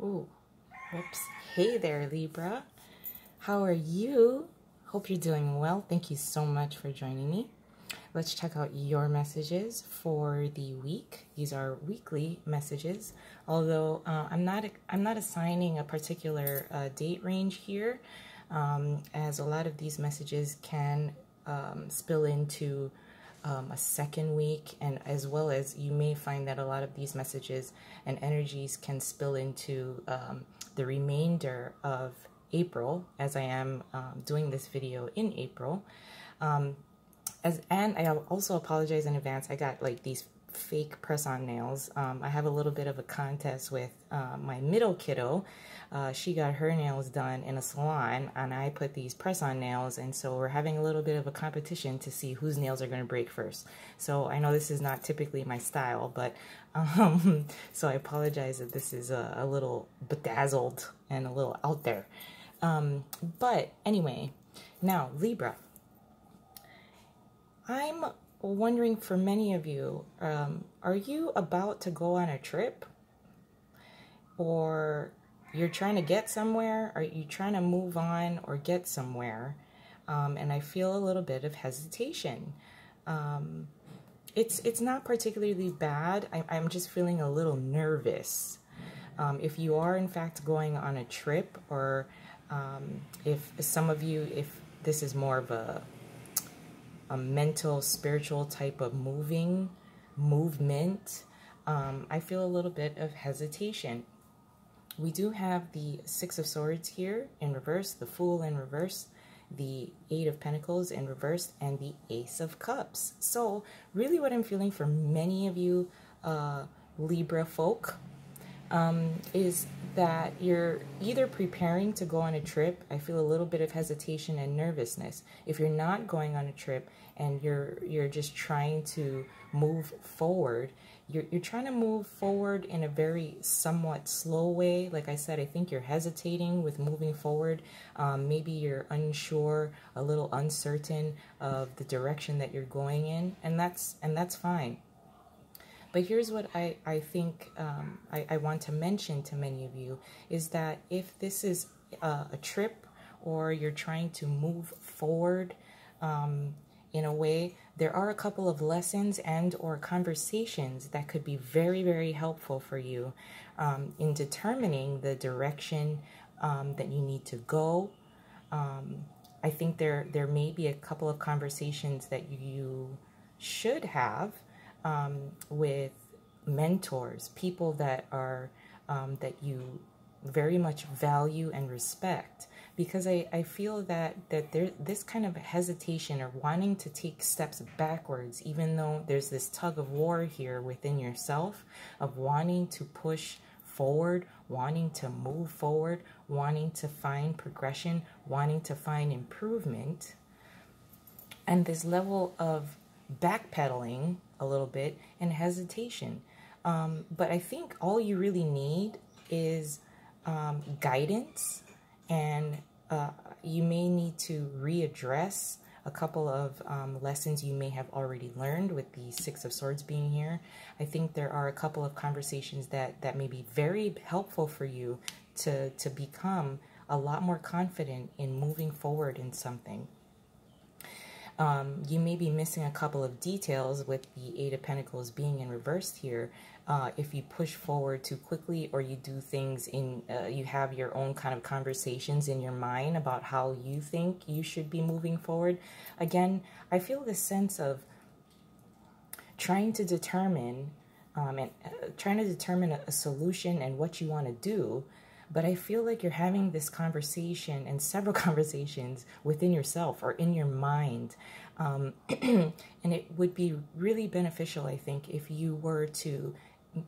Ooh, whoops. Hey there, Libra. How are you? Hope you're doing well. Thank you so much for joining me. Let's check out your messages for the week. These are weekly messages, although I'm not assigning a particular date range here, as a lot of these messages can spill into a second week, and as well as you may find that a lot of these messages and energies can spill into the remainder of April, as I am doing this video in April. And I also apologize in advance. I got like these fake press-on nails. I have a little bit of a contest with my middle kiddo. She got her nails done in a salon, and I put these press-on nails, and so we're having a little bit of a competition to see whose nails are going to break first. So I know this is not typically my style, but so I apologize that this is a little bedazzled and a little out there. But anyway, now Libra. I'm wondering, for many of you, are you about to go on a trip? Or you're trying to get somewhere? Are you trying to move on or get somewhere? And I feel a little bit of hesitation. It's not particularly bad. I'm just feeling a little nervous. If you are in fact going on a trip, or if some of you, if this is more of a mental, spiritual type of movement, I feel a little bit of hesitation. We do have the Six of Swords here in reverse, the Fool in reverse, the Eight of Pentacles in reverse, and the Ace of Cups. So really what I'm feeling for many of you Libra folk is that you're either preparing to go on a trip. I feel a little bit of hesitation and nervousness. If you're not going on a trip and you're just trying to move forward, you're trying to move forward in a very somewhat slow way. Like I said, I think you're hesitating with moving forward. Maybe you're unsure, a little uncertain of the direction that you're going in, and that's fine. But here's what I think I want to mention to many of you, is that if this is a trip, or you're trying to move forward in a way, there are a couple of lessons and or conversations that could be very, very helpful for you in determining the direction that you need to go. I think there may be a couple of conversations that you should have with mentors, people that are that you very much value and respect, because I feel that there this kind of hesitation or wanting to take steps backwards, even though there's this tug of war here within yourself of wanting to push forward, wanting to move forward, wanting to find progression, wanting to find improvement, and this level of backpedaling a little bit and hesitation. But I think all you really need is guidance, and you may need to readdress a couple of lessons you may have already learned with the Six of Swords being here. I think there are a couple of conversations that may be very helpful for you to become a lot more confident in moving forward in something. You may be missing a couple of details with the Eight of Pentacles being in reverse here. If you push forward too quickly, or you do things in, you have your own kind of conversations in your mind about how you think you should be moving forward. Again, I feel this sense of trying to determine, a solution and what you want to do. But I feel like you're having this conversation and several conversations within yourself or in your mind. And it would be really beneficial, I think, if you were to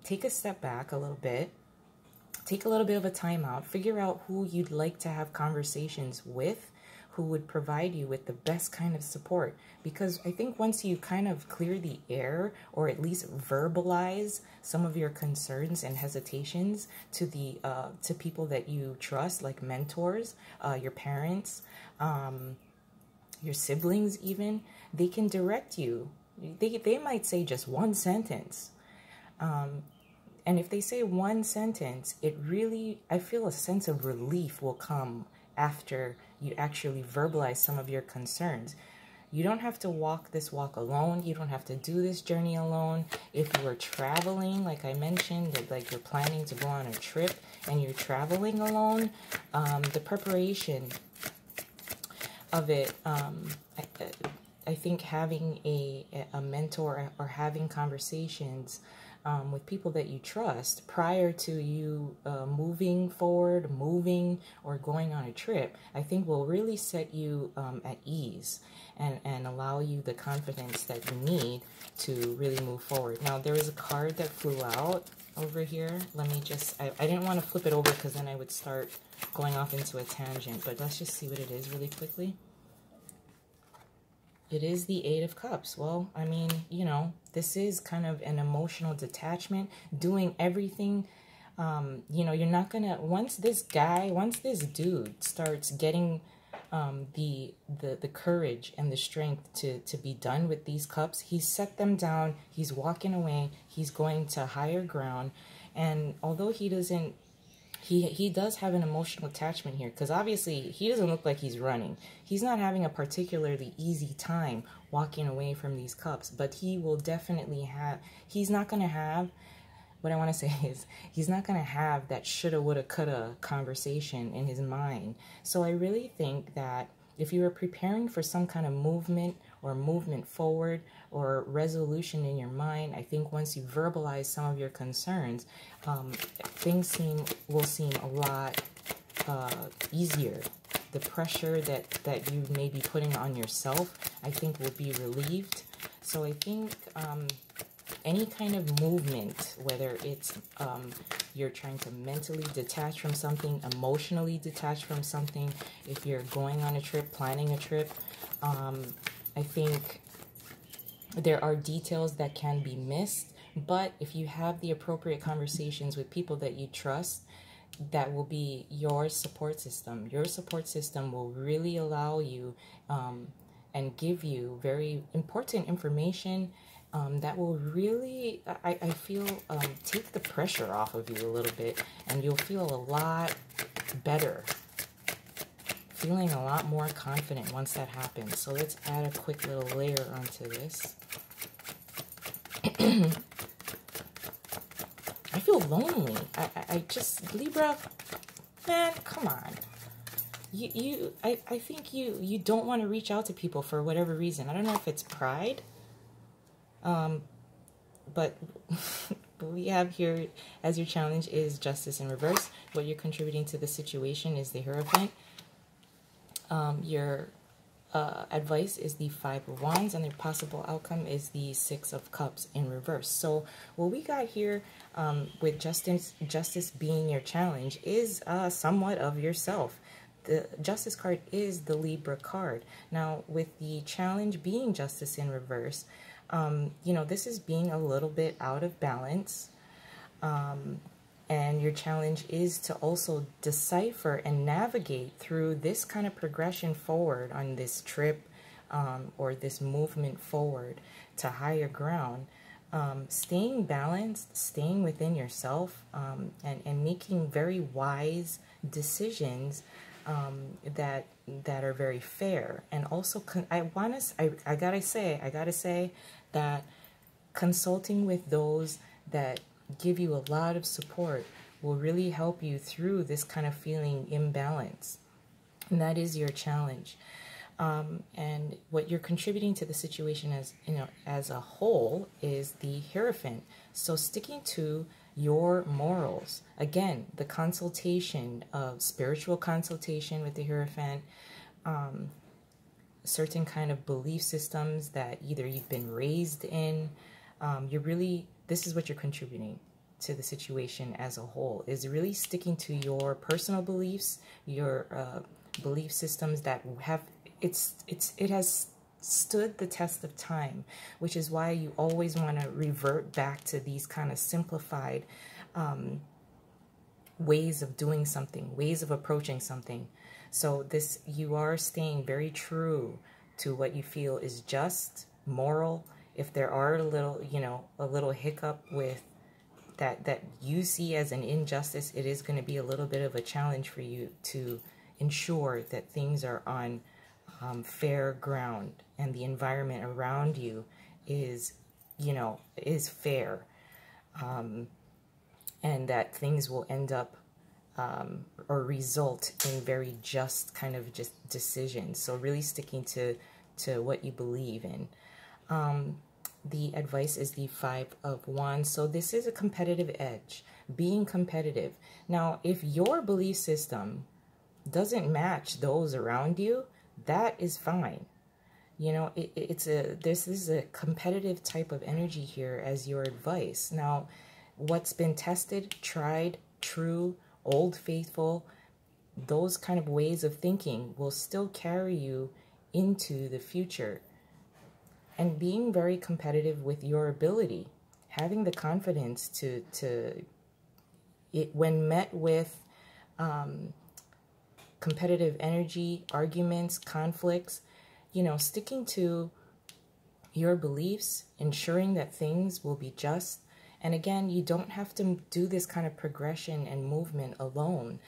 take a step back a little bit, take a little bit of a time out, figure out who you'd like to have conversations with, who would provide you with the best kind of support. Because I think once you kind of clear the air, or at least verbalize some of your concerns and hesitations to the to people that you trust, like mentors, your parents, your siblings even, they can direct you. They might say just one sentence. and if they say one sentence, it really, I feel a sense of relief will come after you actually verbalize some of your concerns. You don't have to walk this walk alone. You don't have to do this journey alone. If you are traveling, like I mentioned, that like you're planning to go on a trip and you're traveling alone, the preparation of it, I think having a mentor or having conversations with people that you trust prior to you moving forward, or going on a trip, I think will really set you at ease and allow you the confidence that you need to really move forward. Now, there is a card that flew out over here. Let me just, I didn't want to flip it over because then I would start going off into a tangent, but let's just see what it is really quickly. It is the Eight of Cups. Well, I mean, you know, this is kind of an emotional detachment, doing everything. You know, you're not going to, once this dude starts getting the courage and the strength to be done with these cups, he's set them down, he's walking away, he's going to higher ground. And although he doesn't, he does have an emotional attachment here, because obviously he doesn't look like he's running. He's not having a particularly easy time walking away from these cups, but he will definitely have, he's not going to have, what I want to say is, he's not going to have that shoulda, woulda, coulda conversation in his mind. So I really think that if you are preparing for some kind of movement or movement forward or resolution in your mind, I think once you verbalize some of your concerns, things will seem a lot easier. The pressure that you may be putting on yourself, I think, will be relieved. So I think any kind of movement, whether it's you're trying to mentally detach from something, emotionally detach from something, if you're going on a trip, planning a trip, I think there are details that can be missed, but if you have the appropriate conversations with people that you trust, that will be your support system. Your support system will really allow you and give you very important information that will really, I feel, take the pressure off of you a little bit, and you'll feel a lot better, feeling a lot more confident once that happens. So let's add a quick little layer onto this. I feel lonely. I just, Libra, man, come on. I think you don't want to reach out to people for whatever reason. I don't know if it's pride. But what we have here as your challenge is Justice in reverse. What you're contributing to the situation is the Hierophant. Your advice is the Five of Wands, and the possible outcome is the Six of Cups in reverse. So what we got here with justice being your challenge is somewhat of yourself. The Justice card is the Libra card. Now, with the challenge being Justice in reverse, you know, this is being a little bit out of balance. And your challenge is to also decipher and navigate through this kind of progression forward on this trip or this movement forward to higher ground. Staying balanced, staying within yourself, and making very wise decisions that are very fair. And also, I gotta say that consulting with those that give you a lot of support will really help you through this kind of feeling imbalance. And that is your challenge. And what you're contributing to the situation as, you know, as a whole is the Hierophant. So sticking to your morals. Again, the consultation of spiritual consultation with the Hierophant, certain kind of belief systems that either you've been raised in, this is what you're contributing to the situation as a whole, is really sticking to your personal beliefs, your belief systems that have, it has stood the test of time, which is why you always want to revert back to these kind of simplified ways of doing something, ways of approaching something. So you are staying very true to what you feel is just, moral. If there are a little hiccup with that you see as an injustice, it is going to be a little bit of a challenge for you to ensure that things are on fair ground and the environment around you is, you know, is fair, and that things will end up or result in very just kind of just decisions. So really sticking to what you believe in. The advice is the 5 of Wands. So this is a competitive edge, being competitive. Now, if your belief system doesn't match those around you, that is fine. You know, this is a competitive type of energy here as your advice. Now, what's been tested, tried, true, old faithful, those kind of ways of thinking will still carry you into the future. And being very competitive with your ability, having the confidence to when met with competitive energy, arguments, conflicts, you know, sticking to your beliefs, ensuring that things will be just. And again, you don't have to do this kind of progression and movement alone.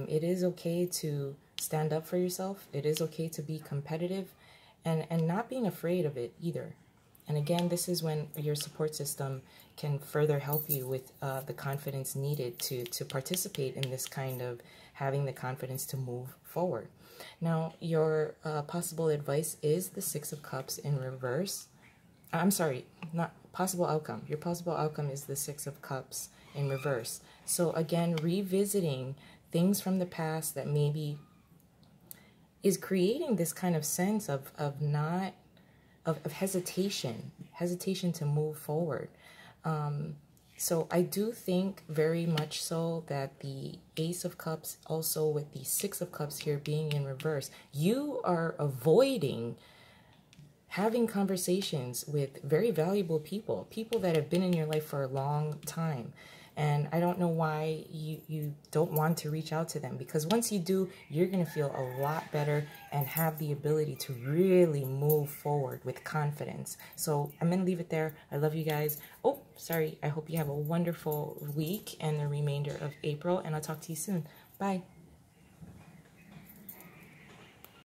It is okay to stand up for yourself. It is okay to be competitive and not being afraid of it either. And again, this is when your support system can further help you with the confidence needed to participate in this kind of having the confidence to move forward. Now, your possible advice is the 6 of Cups in reverse. I'm sorry, not possible outcome. Your possible outcome is the 6 of Cups in reverse. So again, revisiting things from the past that maybe is creating this kind of sense of hesitation to move forward. So I do think very much so that the Ace of Cups, also with the 6 of Cups here being in reverse, you are avoiding having conversations with very valuable people, people that have been in your life for a long time. And I don't know why you don't want to reach out to them, because once you do, you're going to feel a lot better and have the ability to really move forward with confidence. So I'm going to leave it there. I love you guys. Oh, sorry. I hope you have a wonderful week and the remainder of April, and I'll talk to you soon. Bye.